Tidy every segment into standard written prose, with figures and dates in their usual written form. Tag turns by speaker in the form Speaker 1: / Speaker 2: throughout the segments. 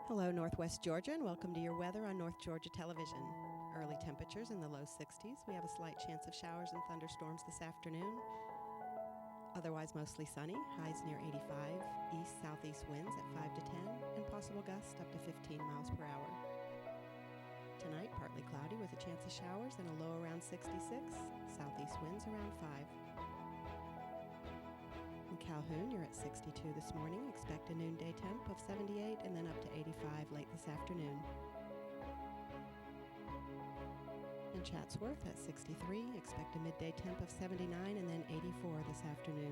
Speaker 1: Hello, Northwest Georgia, and welcome to your weather on North Georgia Television. Early temperatures in the low 60s. We have a slight chance of showers and thunderstorms this afternoon. Otherwise, mostly sunny. Highs near 85. East-southeast winds at 5 to 10, and possible gusts up to 15 miles per hour. Tonight, partly cloudy with a chance of showers and a low around 66. Southeast winds around 5. In Calhoun, you're at 62 this morning. Expect a noonday temp of 78 and then up to 85 late this afternoon. In Chatsworth at 63, expect a midday temp of 79 and then 84 this afternoon.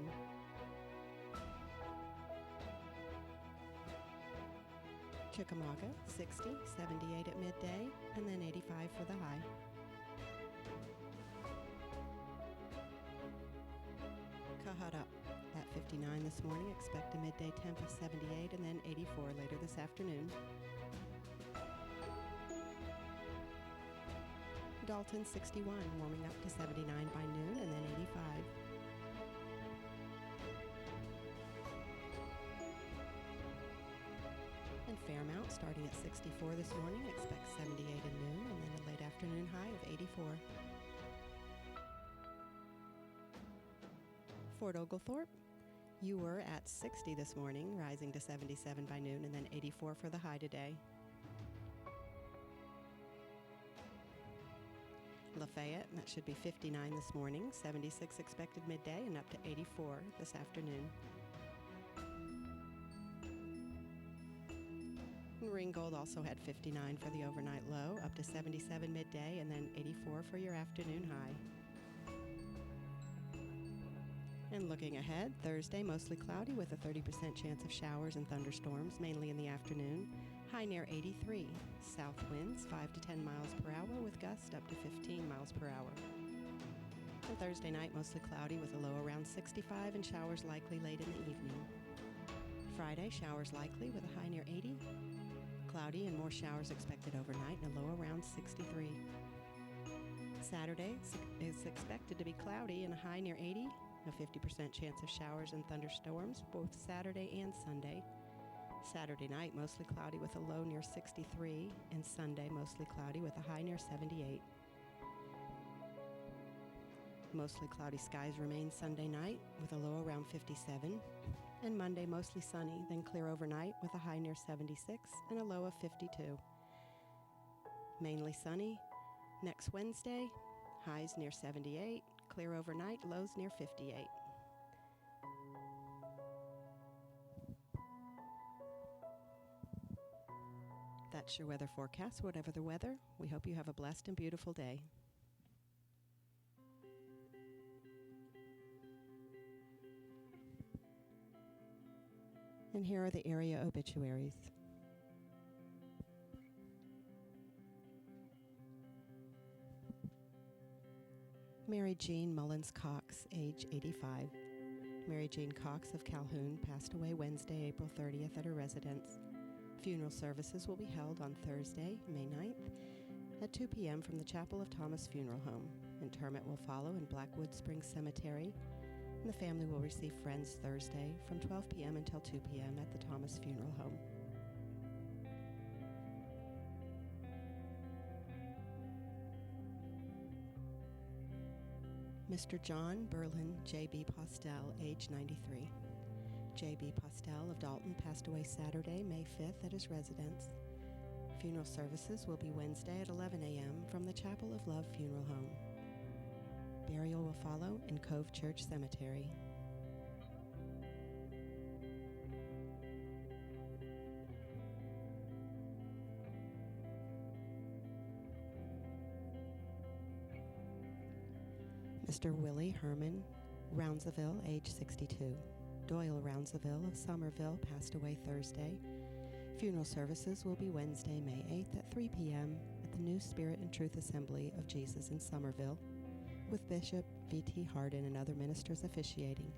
Speaker 1: Chickamauga, 60, 78 at midday and then 85 for the high. Cohutta at 59 this morning, expect a midday temp of 78 and then 84 later this afternoon. Dalton, 61, warming up to 79 by noon and then 85. And Fairmount, starting at 64 this morning, expect 78 at noon and then a late afternoon high of 84. Fort Oglethorpe, you were at 60 this morning, rising to 77 by noon and then 84 for the high today. Lafayette, that should be 59 this morning, 76 expected midday and up to 84 this afternoon. And Ringgold also had 59 for the overnight low, up to 77 midday and then 84 for your afternoon high. And looking ahead, Thursday, mostly cloudy with a 30% chance of showers and thunderstorms, mainly in the afternoon. High near 83. South winds 5 to 10 miles per hour with gusts up to 15 miles per hour. And Thursday night, mostly cloudy with a low around 65 and showers likely late in the evening. Friday, showers likely with a high near 80. Cloudy and more showers expected overnight and a low around 63. Saturday is expected to be cloudy and a high near 80. A 50% chance of showers and thunderstorms both Saturday and Sunday. Saturday night, mostly cloudy with a low near 63, and Sunday, mostly cloudy with a high near 78. Mostly cloudy skies remain Sunday night with a low around 57, and Monday, mostly sunny, then clear overnight with a high near 76 and a low of 52. Mainly sunny. Next Wednesday, highs near 78, clear overnight, lows near 58. That's your weather forecast. Whatever the weather, we hope you have a blessed and beautiful day. And here are the area obituaries. Mary Jean Mullins Cox, age 85. Mary Jean Cox of Calhoun passed away Wednesday, April 30th at her residence. Funeral services will be held on Thursday, May 9th at 2 p.m. from the Chapel of Thomas Funeral Home. Interment will follow in Blackwood Springs Cemetery, and the family will receive friends Thursday from 12 p.m. until 2 p.m. at the Thomas Funeral Home. Mr. John Berlin J.B. Postel, age 93. J.B. Postel of Dalton passed away Saturday, May 5th at his residence. Funeral services will be Wednesday at 11 a.m. from the Chapel of Love Funeral Home. Burial will follow in Cove Church Cemetery. Mr. Willie Herman Rounsaville, age 62. Doyle Rounsaville of Somerville passed away Thursday. Funeral services will be Wednesday, May 8th at 3 p.m. at the New Spirit and Truth Assembly of Jesus in Somerville, with Bishop V.T. Hardin and other ministers officiating.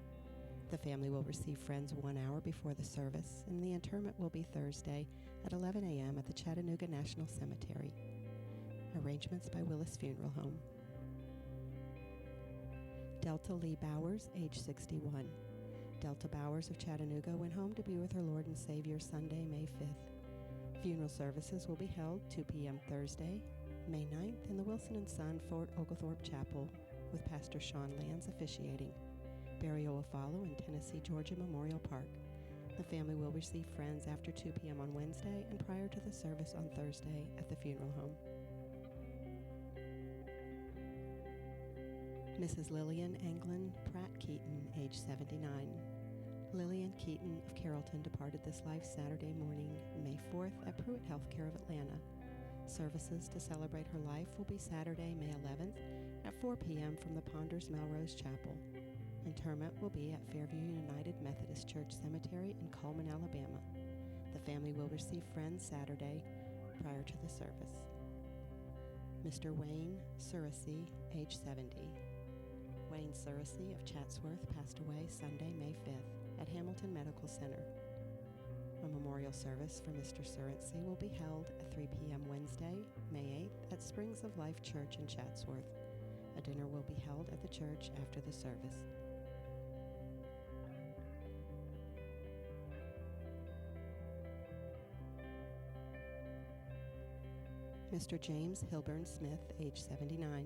Speaker 1: The family will receive friends 1 hour before the service, and the interment will be Thursday at 11 a.m. at the Chattanooga National Cemetery. Arrangements by Willis Funeral Home. Delta Lee Bowers, age 61. Delta Bowers of Chattanooga went home to be with her Lord and Savior Sunday, May 5th. Funeral services will be held 2 p.m. Thursday, May 9th in the Wilson & Son Fort Oglethorpe Chapel with Pastor Sean Lands officiating. Burial will follow in Tennessee, Georgia Memorial Park. The family will receive friends after 2 p.m. on Wednesday and prior to the service on Thursday at the funeral home. Mrs. Lillian Anglin Pratt Keaton, age 79. Lillian Keaton of Carrollton departed this life Saturday morning, May 4th at Pruitt Healthcare of Atlanta. Services to celebrate her life will be Saturday, May 11th at 4 p.m. from the Ponders Melrose Chapel. Interment will be at Fairview United Methodist Church Cemetery in Cullman, Alabama. The family will receive friends Saturday prior to the service. Mr. Wayne Surracy, age 70. Wayne Surracy of Chatsworth passed away Sunday, May 5th at Hamilton Medical Center. A memorial service for Mr. Surracy will be held at 3 p.m. Wednesday, May 8th at Springs of Life Church in Chatsworth. A dinner will be held at the church after the service. Mr. James Hilburn Smith, age 79.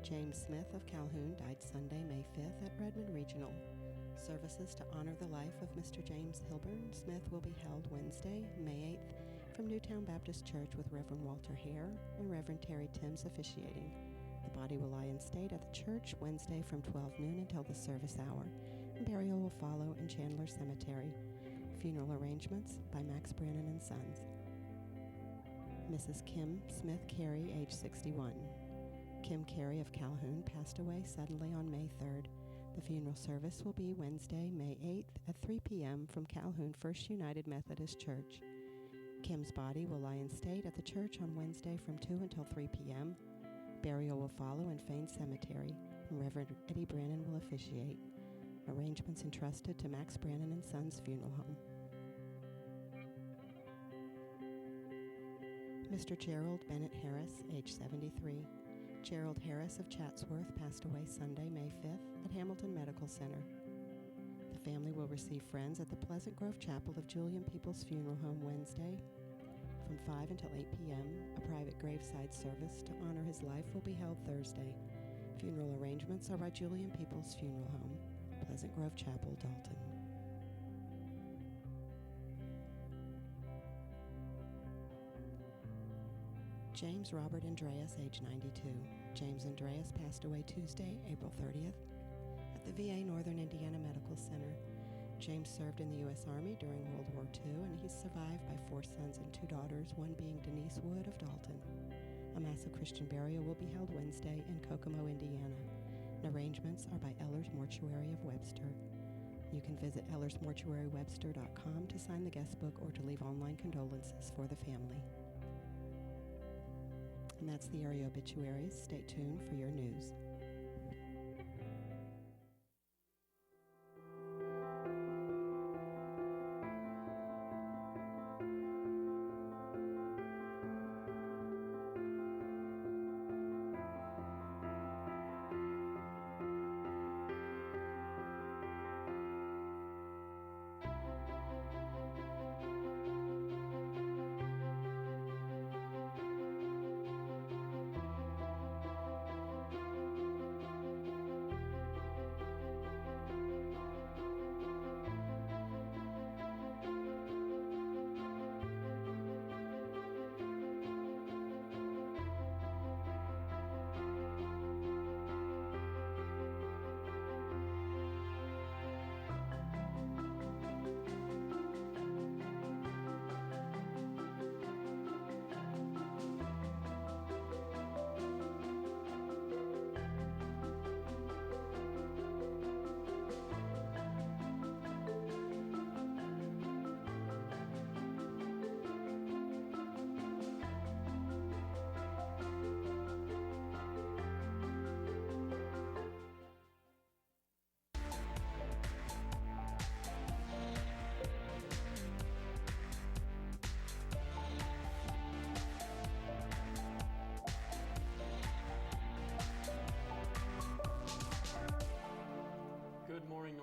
Speaker 1: James Smith of Calhoun died Sunday, May 5th at Redmond Regional. Services to honor the life of Mr. James Hilburn Smith will be held Wednesday, May 8th from Newtown Baptist Church with Reverend Walter Hare and Reverend Terry Timms officiating. The body will lie in state at the church Wednesday from 12 noon until the service hour, and burial will follow in Chandler Cemetery. Funeral arrangements by Max Brannon and Sons. Mrs. Kim Smith Carey, age 61. Kim Carey of Calhoun passed away suddenly on May 3rd. The funeral service will be Wednesday, May 8th at 3 p.m. from Calhoun First United Methodist Church. Kim's body will lie in state at the church on Wednesday from 2 until 3 p.m. Burial will follow in Fain Cemetery, and Reverend Eddie Brannon will officiate. Arrangements entrusted to Max Brannon and Sons Funeral Home. Mr. Gerald Bennett Harris, age 73. Gerald Harris of Chatsworth passed away Sunday, May 5th at Hamilton Medical Center. The family will receive friends at the Pleasant Grove Chapel of Julian Peoples Funeral Home Wednesday from 5 until 8 p.m. A private graveside service to honor his life will be held Thursday. Funeral arrangements are by Julian Peoples Funeral Home, Pleasant Grove Chapel, Dalton. James Robert Andreas, age 92. James Andreas passed away Tuesday, April 30th at the VA Northern Indiana Medical Center. James served in the U.S. Army during World War II, and he's survived by 4 sons and 2 daughters, one being Denise Wood of Dalton. A massive Christian burial will be held Wednesday in Kokomo, Indiana. And arrangements are by Ellers Mortuary of Webster. You can visit ellersmortuarywebster.com to sign the guest book or to leave online condolences for the family. And that's the area obituaries. Stay tuned for your news.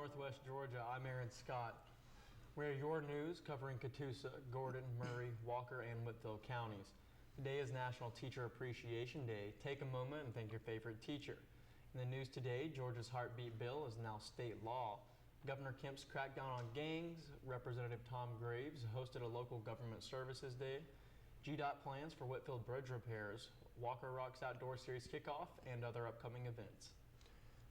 Speaker 2: Northwest Georgia. I'm Aaron Scott. We're your news covering Catoosa, Gordon, Murray, Walker, and Whitfield counties. Today is National Teacher Appreciation Day. Take a moment and thank your favorite teacher. In the news today, Georgia's heartbeat bill is now state law. Governor Kemp's crackdown on gangs. Representative Tom Graves hosted a local government services day. GDOT plans for Whitfield Bridge repairs. Walker Rocks Outdoor Series kickoff and other upcoming events.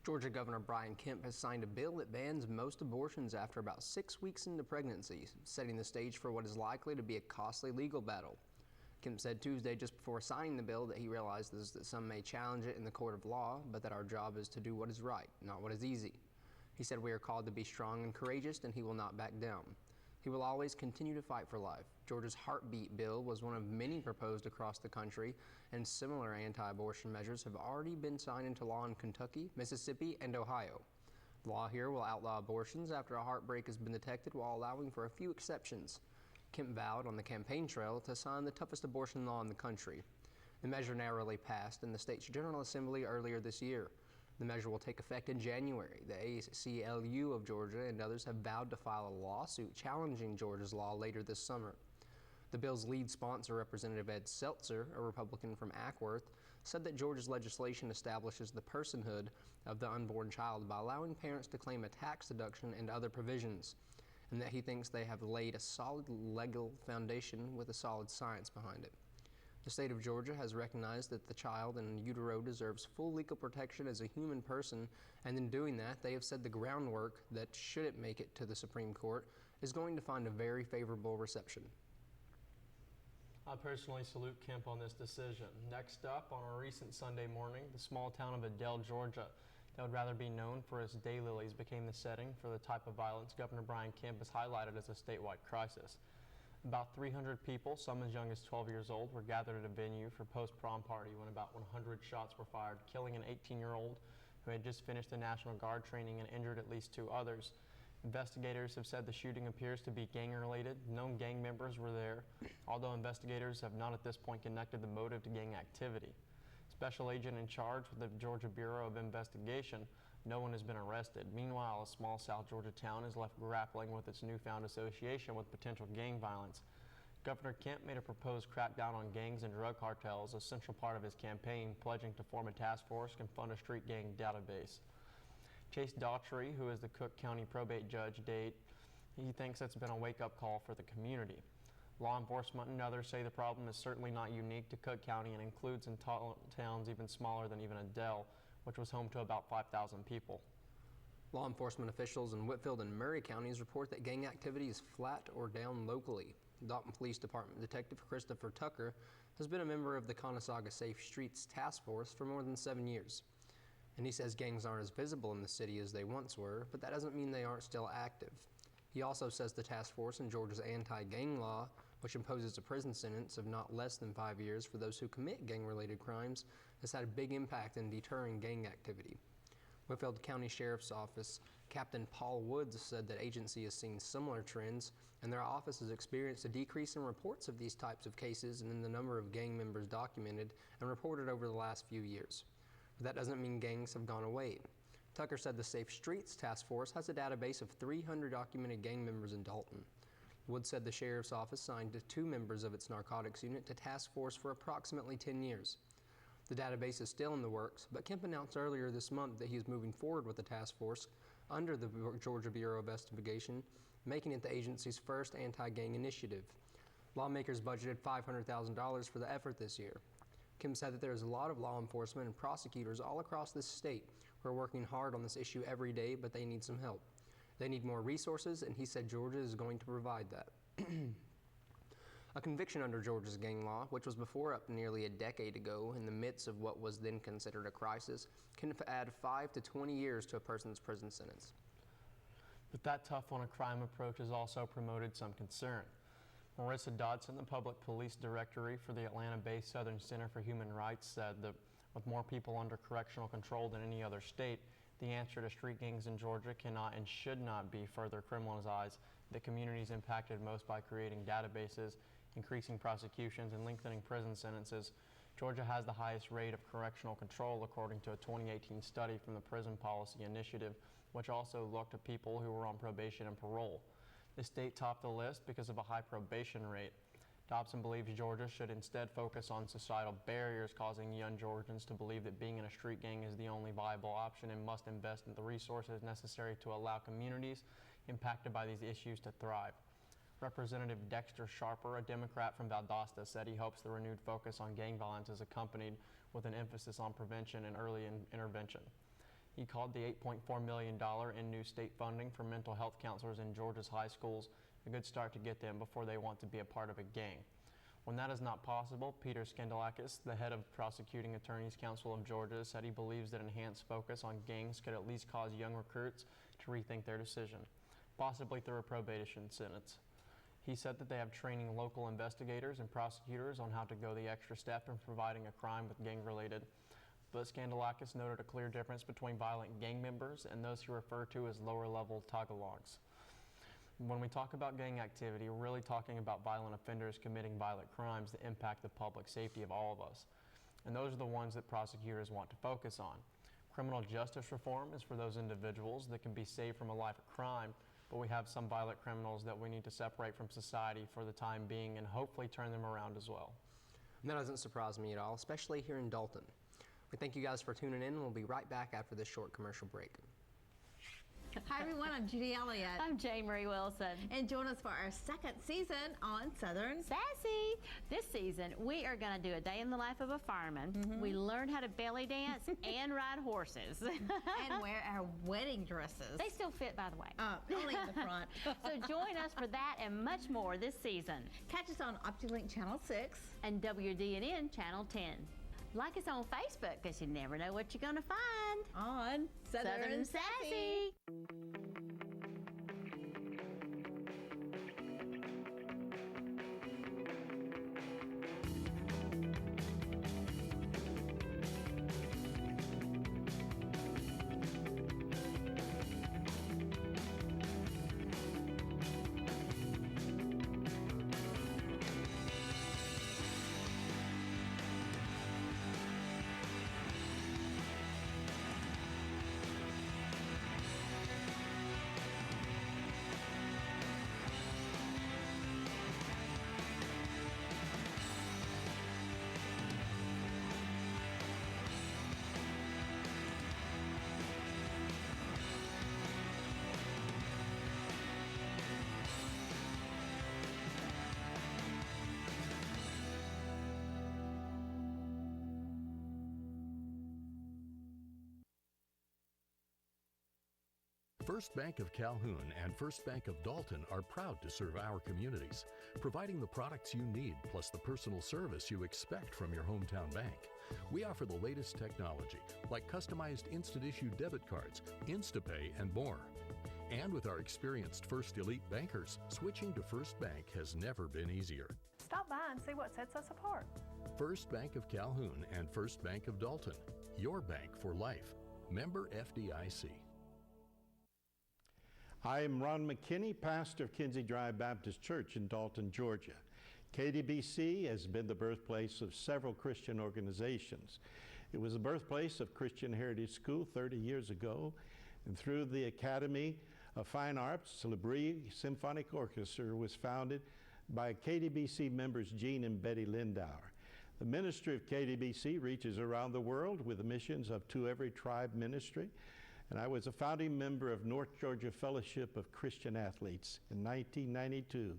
Speaker 3: Georgia Governor Brian Kemp has signed a bill that bans most abortions after about 6 weeks into pregnancy, setting the stage for what is likely to be a costly legal battle. Kemp said Tuesday, just before signing the bill, that he realizes that some may challenge it in the court of law, but that our job is to do what is right, not what is easy. He said we are called to be strong and courageous, and he will not back down. He will always continue to fight for life. Georgia's heartbeat bill was one of many proposed across the country, and similar anti-abortion measures have already been signed into law in Kentucky, Mississippi, and Ohio. The law here will outlaw abortions after a heartbreak has been detected, while allowing for a few exceptions. Kemp vowed on the campaign trail to sign the toughest abortion law in the country. The measure narrowly passed in the state's General Assembly earlier this year. The measure will take effect in January. The ACLU of Georgia and others have vowed to file a lawsuit challenging Georgia's law later this summer. The bill's lead sponsor, Representative Ed Seltzer, a Republican from Ackworth, said that Georgia's legislation establishes the personhood of the unborn child by allowing parents to claim a tax deduction and other provisions, and that he thinks they have laid a solid legal foundation with a solid science behind it. The state of Georgia has recognized that the child in utero deserves full legal protection as a human person, and in doing that, they have said the groundwork that, should it make it to the Supreme Court, is going to find a very favorable reception.
Speaker 2: I personally salute Kemp on this decision. Next up, on a recent Sunday morning, the small town of Adel, Georgia, that would rather be known for its daylilies, became the setting for the type of violence Governor Brian Kemp has highlighted as a statewide crisis. About 300 people, some as young as 12 years old, were gathered at a venue for post-prom party when about 100 shots were fired, killing an 18-year-old who had just finished the National Guard training and injured at least 2 others. Investigators have said the shooting appears to be gang-related. Known gang members were there, although investigators have not at this point connected the motive to gang activity. Special agent in charge with the Georgia Bureau of Investigation, no one has been arrested. Meanwhile, a small South Georgia town is left grappling with its newfound association with potential gang violence. Governor Kemp made a proposed crackdown on gangs and drug cartels a central part of his campaign, pledging to form a task force and fund a street gang database. Chase Daughtry, who is the Cook County probate judge, he thinks it's been a wake-up call for the community. Law enforcement and others say the problem is certainly not unique to Cook County and includes in towns even smaller than even Adel, which was home to about 5,000 people.
Speaker 3: Law enforcement officials in Whitfield and Murray counties report that gang activity is flat or down locally. Dalton Police Department Detective Christopher Tucker has been a member of the Conasauga Safe Streets Task Force for more than 7 years. And he says gangs aren't as visible in the city as they once were, but that doesn't mean they aren't still active. He also says the task force in Georgia's anti-gang law, which imposes a prison sentence of not less than 5 years for those who commit gang-related crimes, has had a big impact in deterring gang activity. Whitfield County Sheriff's Office Captain Paul Woods said that agency has seen similar trends, and their office has experienced a decrease in reports of these types of cases and in the number of gang members documented and reported over the last few years. But that doesn't mean gangs have gone away. Tucker said the Safe Streets Task Force has a database of 300 documented gang members in Dalton. Woods said the Sheriff's Office signed 2 members of its narcotics unit to task force for approximately 10 years. The database is still in the works, but Kemp announced earlier this month that he is moving forward with the task force under the Georgia Bureau of Investigation, making it the agency's first anti-gang initiative. Lawmakers budgeted $500,000 for the effort this year. Kemp said that there is a lot of law enforcement and prosecutors all across this state who are working hard on this issue every day, but they need some help. They need more resources, and he said Georgia is going to provide that. A conviction under Georgia's gang law, which was before up nearly a decade ago in the midst of what was then considered a crisis, can add 5 to 20 years to a person's prison sentence.
Speaker 2: But that tough on a crime approach has also promoted some concern. Marissa Dodson, the public police director for the Atlanta-based Southern Center for Human Rights, said that with more people under correctional control than any other state, the answer to street gangs in Georgia cannot and should not be further criminalize the communities impacted most by creating databases, increasing prosecutions, and lengthening prison sentences. Georgia has the highest rate of correctional control according to a 2018 study from the Prison Policy Initiative, which also looked at people who were on probation and parole. The state topped the list because of a high probation rate. Dobson believes Georgia should instead focus on societal barriers causing young Georgians to believe that being in a street gang is the only viable option, and must invest in the resources necessary to allow communities impacted by these issues to thrive. Representative Dexter Sharper, a Democrat from Valdosta, said he hopes the renewed focus on gang violence is accompanied with an emphasis on prevention and early intervention. He called the $8.4 million in new state funding for mental health counselors in Georgia's high schools a good start to get them before they want to be a part of a gang. When that is not possible, Peter Skandalakis, the head of Prosecuting Attorneys Council of Georgia, said he believes that enhanced focus on gangs could at least cause young recruits to rethink their decision, possibly through a probation sentence. He said that they have training local investigators and prosecutors on how to go the extra step in providing a crime with gang-related. But Skandalakis noted a clear difference between violent gang members and those he referred to as lower-level Tagalogs. When we talk about gang activity, we're really talking about violent offenders committing violent crimes that impact the public safety of all of us. And those are the ones that prosecutors want to focus on. Criminal justice reform is for those individuals that can be saved from a life of crime, but we have some violent criminals that we need to separate from society for the time being and hopefully turn them around as well.
Speaker 3: And that doesn't surprise me at all, especially here in Dalton. We thank you guys for tuning in, and we'll be right back after this short commercial break.
Speaker 4: Hi everyone, I'm Judy Elliott.
Speaker 5: I'm Jane Marie Wilson.
Speaker 4: And join us for our second season on Southern
Speaker 5: Sassy. This season, we are going to do a day in the life of a fireman. We learn how to belly dance and ride horses.
Speaker 4: and wear our wedding dresses.
Speaker 5: They still fit, by the way.
Speaker 4: Only in the front.
Speaker 5: So join us for that and much more this season.
Speaker 4: Catch us on OptiLink Channel 6
Speaker 5: and WDNN Channel 10. Like us on Facebook, because you never know what you're going to find
Speaker 4: on Southern Sassy.
Speaker 6: First Bank of Calhoun and First Bank of Dalton are proud to serve our communities, providing the products you need plus the personal service you expect from your hometown bank. We offer the latest technology like customized instant issue debit cards, InstaPay, and more. And with our experienced First Elite bankers, switching to First Bank has never been easier.
Speaker 7: Stop by and see what sets us apart.
Speaker 6: First Bank of Calhoun and First Bank of Dalton, your bank for life. Member FDIC.
Speaker 8: I'm Ron McKinney, pastor of Kinsey Drive Baptist Church in Dalton, Georgia. KDBC has been the birthplace of several Christian organizations. It was the birthplace of Christian Heritage School 30 years ago, and through the Academy of Fine Arts, Labrie Symphonic Orchestra was founded by KDBC members Gene and Betty Lindauer. The ministry of KDBC reaches around the world with the missions of To Every Tribe Ministry, and I was a founding member of North Georgia Fellowship of Christian Athletes in 1992.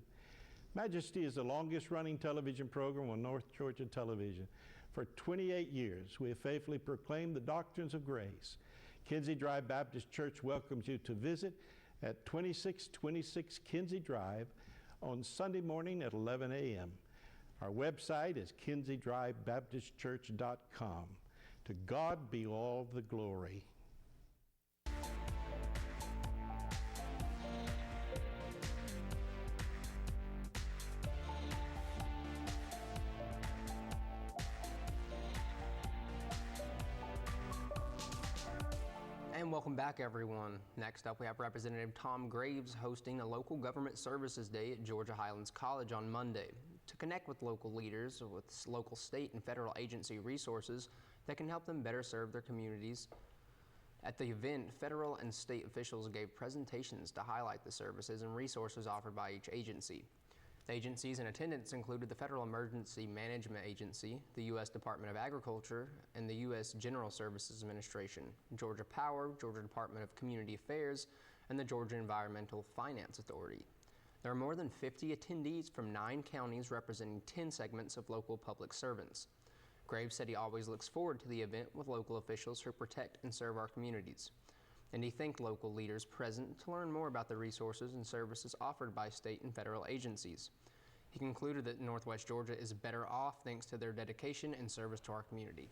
Speaker 8: Majesty is the longest running television program on North Georgia television. For 28 years, we have faithfully proclaimed the doctrines of grace. Kinsey Drive Baptist Church welcomes you to visit at 2626 Kinsey Drive on Sunday morning at 11 a.m. Our website is kinseydrivebaptistchurch.com. To God be all the glory.
Speaker 3: And welcome back, everyone. Next up, we have Representative Tom Graves hosting a Local Government Services Day at Georgia Highlands College on Monday to connect with local leaders with local, state, and federal agency resources that can help them better serve their communities At the event, federal and state officials gave presentations to highlight the services and resources offered by each agency. The agencies in attendance included the Federal Emergency Management Agency, the U.S. Department of Agriculture, and the U.S. General Services Administration, Georgia Power, Georgia Department of Community Affairs, and the Georgia Environmental Finance Authority. There are more than 50 attendees from 9 counties representing 10 segments of local public servants. Graves said he always looks forward to the event with local officials who protect and serve our communities. And he thanked local leaders present to learn more about the resources and services offered by state and federal agencies. He concluded that Northwest Georgia is better off thanks to their dedication and service to our community.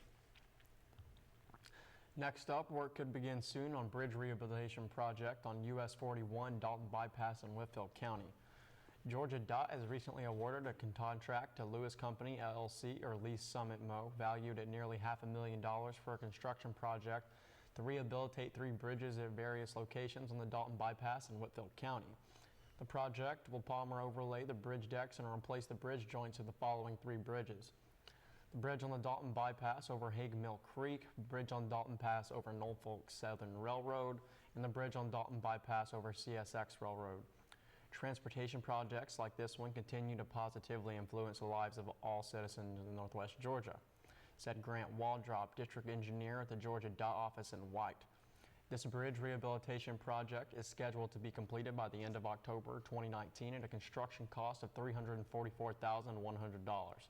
Speaker 2: Next up, work could begin soon on bridge rehabilitation project on US 41 Dalton Bypass in Whitfield County. Georgia DOT has recently awarded a contract to Lewis Company LLC, or Lease Summit Mo, valued at nearly $500,000 for a construction project to rehabilitate 3 bridges at various locations on the Dalton Bypass in Whitfield County. The project will Palmer overlay the bridge decks and replace the bridge joints of the following 3 bridges: the bridge on the Dalton Bypass over Hague Mill Creek, the bridge on Dalton Pass over Norfolk Southern Railroad, and the bridge on Dalton Bypass over CSX Railroad. Transportation projects like this one continue to positively influence the lives of all citizens in Northwest Georgia, said Grant Waldrop, district engineer at the Georgia DOT office in White. This bridge rehabilitation project is scheduled to be completed by the end of October 2019 at a construction cost of $344,100.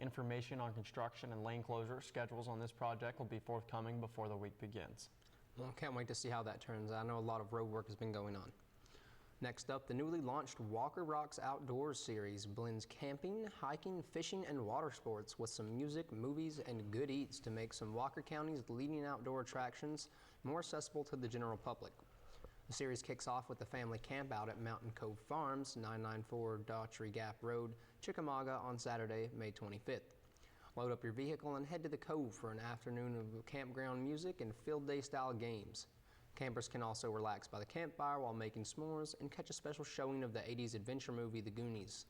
Speaker 2: Information on construction and lane closure schedules on this project will be forthcoming before the week begins.
Speaker 3: Well, can't wait to see how that turns out. I know a lot of road work has been going on. Next up, the newly launched Walker Rocks Outdoors series blends camping, hiking, fishing, and water sports with some music, movies, and good eats to make some Walker County's leading outdoor attractions more accessible to the general public. The series kicks off with the family camp out at Mountain Cove Farms, 994 Daughtry Gap Road, Chickamauga on Saturday, May 25th. Load up your vehicle and head to the Cove for an afternoon of campground music and field day style games. Campers can also relax by the campfire while making s'mores and catch a special showing of the 80s adventure movie The Goonies.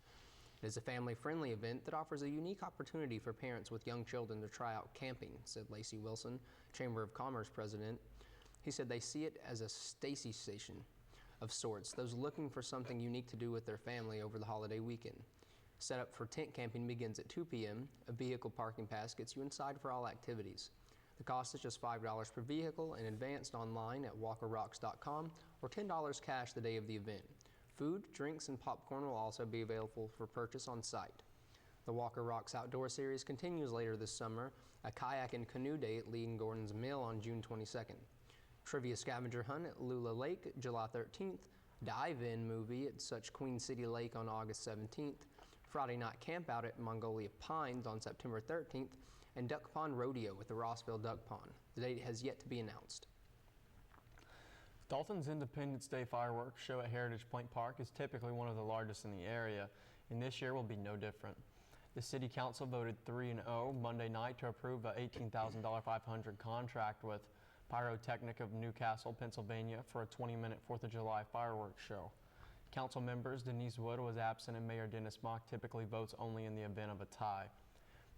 Speaker 3: It is a family-friendly event that offers a unique opportunity for parents with young children to try out camping, said Lacey Wilson, Chamber of Commerce president. He said they see it as a Stacy station of sorts, those looking for something unique to do with their family over the holiday weekend. Setup for tent camping begins at 2 p.m. A vehicle parking pass gets you inside for all activities. The cost is just $5 per vehicle and advanced online at walkerrocks.com or $10 cash the day of the event. Food, drinks, and popcorn will also be available for purchase on site. The Walker Rocks Outdoor Series continues later this summer, a kayak and canoe day at Lee and Gordon's Mill on June 22nd. Trivia scavenger hunt at Lula Lake July 13th, dive-in movie at Such Queen City Lake on August 17th, Friday night camp out at Mongolia Pines on September 13th, and Duck Pond Rodeo with the Rossville Duck Pond. The date has yet to be announced.
Speaker 2: Dalton's Independence Day fireworks show at Heritage Point Park is typically one of the largest in the area, and this year will be no different. The City Council voted 3-0 Monday night to approve a $18,500 contract with Pyrotechnic of Newcastle, Pennsylvania for a 20-minute 4th of July fireworks show. Council members Denise Wood was absent and Mayor Dennis Mock typically votes only in the event of a tie.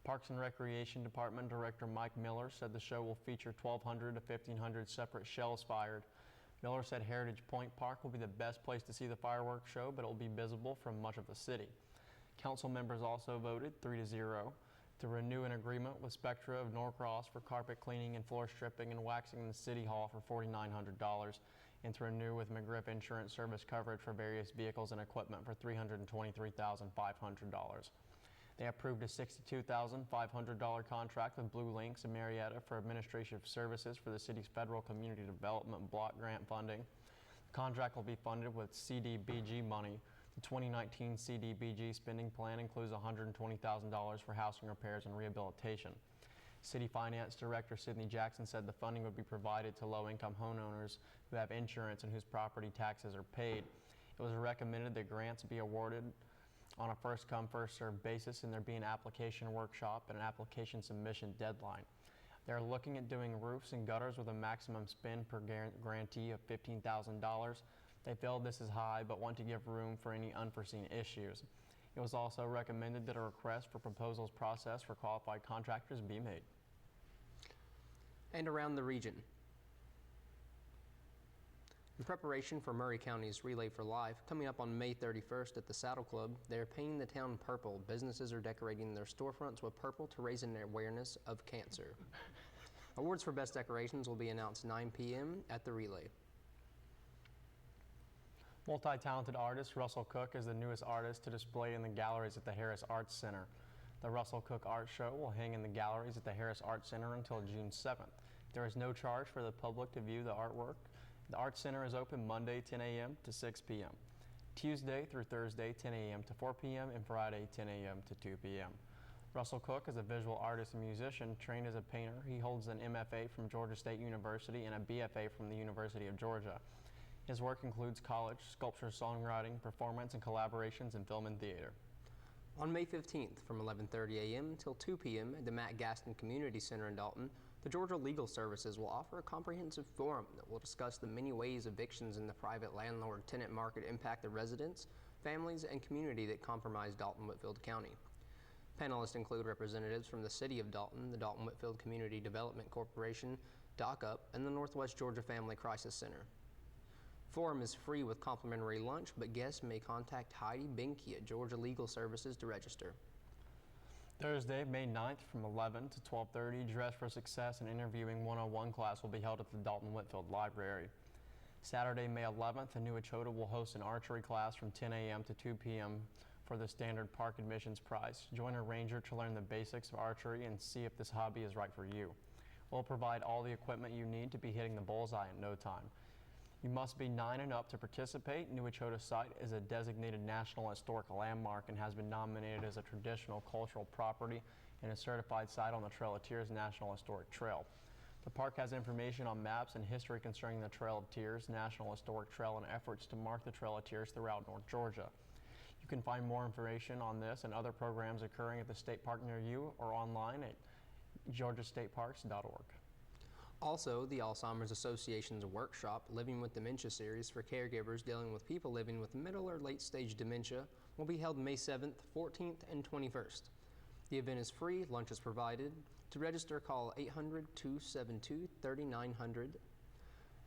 Speaker 2: Parks and Recreation Department Director Mike Miller said the show will feature 1,200 to 1,500 separate shells fired. Miller said Heritage Point Park will be the best place to see the fireworks show, but it will be visible from much of the city. Council members also voted 3-0 to renew an agreement with Spectra of Norcross for carpet cleaning and floor stripping and waxing in the City Hall for $4,900, and to renew with McGriff Insurance Service coverage for various vehicles and equipment for $323,500. They approved a $62,500 contract with Blue Links in Marietta for administrative services for the city's federal community development block grant funding. The contract will be funded with CDBG money. The 2019 CDBG spending plan includes $120,000 for housing repairs and rehabilitation. City Finance Director Sidney Jackson said the funding would be provided to low-income homeowners who have insurance and whose property taxes are paid. It was recommended that grants be awarded on a first-come, first-served basis, and there be an application workshop and an application submission deadline. They're looking at doing roofs and gutters with a maximum spend per grantee of $15,000. They feel this is high, but want to give room for any unforeseen issues. It was also recommended that a request for proposals process for qualified contractors be made.
Speaker 3: And around the region. In preparation for Murray County's Relay for Life, coming up on May 31st at the Saddle Club, they are painting the town purple. Businesses are decorating their storefronts with purple to raise an awareness of cancer. Awards for best decorations will be announced 9 p.m. at the Relay.
Speaker 2: Multi-talented artist Russell Cook is the newest artist to display in the galleries at the Harris Arts Center. The Russell Cook Art Show will hang in the galleries at the Harris Arts Center until June 7th. There is no charge for the public to view the artwork. The Art Center is open Monday 10 a.m. to 6 p.m., Tuesday through Thursday 10 a.m. to 4 p.m., and Friday 10 a.m. to 2 p.m. Russell Cook is a visual artist and musician trained as a painter. He holds an MFA from Georgia State University and a BFA from the University of Georgia. His work includes college, sculpture, songwriting, performance, and collaborations in film and theater.
Speaker 3: On May 15th from 11:30 a.m. until 2 p.m. at the Matt Gaston Community Center in Dalton, the Georgia Legal Services will offer a comprehensive forum that will discuss the many ways evictions in the private landlord-tenant market impact the residents, families, and community that comprise Dalton-Whitfield County. Panelists include representatives from the City of Dalton, the Dalton-Whitfield Community Development Corporation, DocUp, and the Northwest Georgia Family Crisis Center. Forum is free with complimentary lunch, but guests may contact Heidi Binky at Georgia Legal Services to register.
Speaker 2: Thursday, May 9th from 11 to 12:30, Dress for Success and Interviewing 101 class will be held at the Dalton-Whitfield Library. Saturday, May 11th, the New Echota will host an archery class from 10 a.m. to 2 p.m. for the standard park admissions price. Join a ranger to learn the basics of archery and see if this hobby is right for you. We'll provide all the equipment you need to be hitting the bullseye in no time. You must be 9 and up to participate. New Echota site is a designated National Historic Landmark and has been nominated as a traditional cultural property and a certified site on the Trail of Tears National Historic Trail. The park has information on maps and history concerning the Trail of Tears National Historic Trail and efforts to mark the Trail of Tears throughout North Georgia. You can find more information on this and other programs occurring at the state park near you or online at georgiastateparks.org.
Speaker 3: Also, the Alzheimer's Association's workshop, Living with Dementia series for caregivers dealing with people living with middle or late stage dementia, will be held May 7th, 14th, and 21st. The event is free, lunch is provided. To register, call 800-272-3900.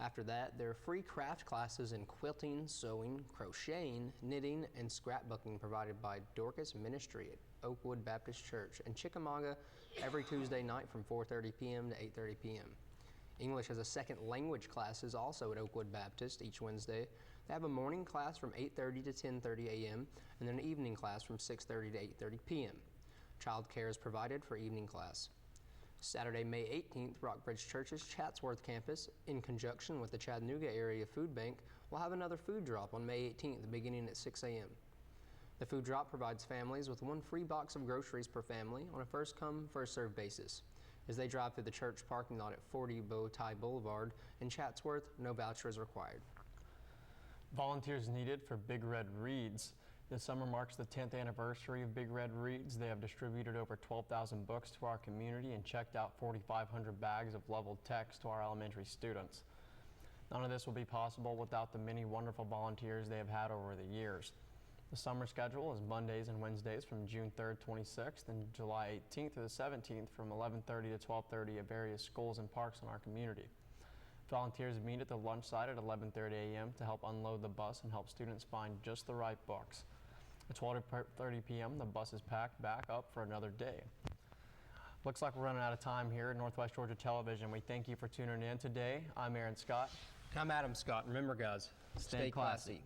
Speaker 3: After that, there are free craft classes in quilting, sewing, crocheting, knitting, and scrapbooking provided by Dorcas Ministry at Oakwood Baptist Church in Chickamauga every Tuesday night from 4:30 p.m. to 8:30 p.m. English as a second language classes also at Oakwood Baptist each Wednesday. They have a morning class from 8:30 to 10:30 a.m. and then an evening class from 6:30 to 8:30 p.m. Child care is provided for evening class. Saturday, May 18th, Rockbridge Church's Chatsworth campus, in conjunction with the Chattanooga Area Food Bank, will have another food drop on May 18th, beginning at 6 a.m. The food drop provides families with one free box of groceries per family on a first-come, first-served basis. As they drive through the church parking lot at 40 Bowtie Boulevard in Chatsworth, no voucher is required.
Speaker 2: Volunteers needed for Big Red Reads. This summer marks the 10th anniversary of Big Red Reads. They have distributed over 12,000 books to our community and checked out 4,500 bags of leveled text to our elementary students. None of this will be possible without the many wonderful volunteers they have had over the years. The summer schedule is Mondays and Wednesdays from June 3rd, 26th and July 18th to the 17th from 11:30 to 12:30 at various schools and parks in our community. Volunteers meet at the lunch site at 11:30 a.m. to help unload the bus and help students find just the right books. At 12:30 p.m. the bus is packed back up for another day. Looks like we're running out of time here at Northwest Georgia Television. We thank you for tuning in today. I'm Aaron Scott.
Speaker 3: I'm Adam Scott. Remember, guys, stay classy.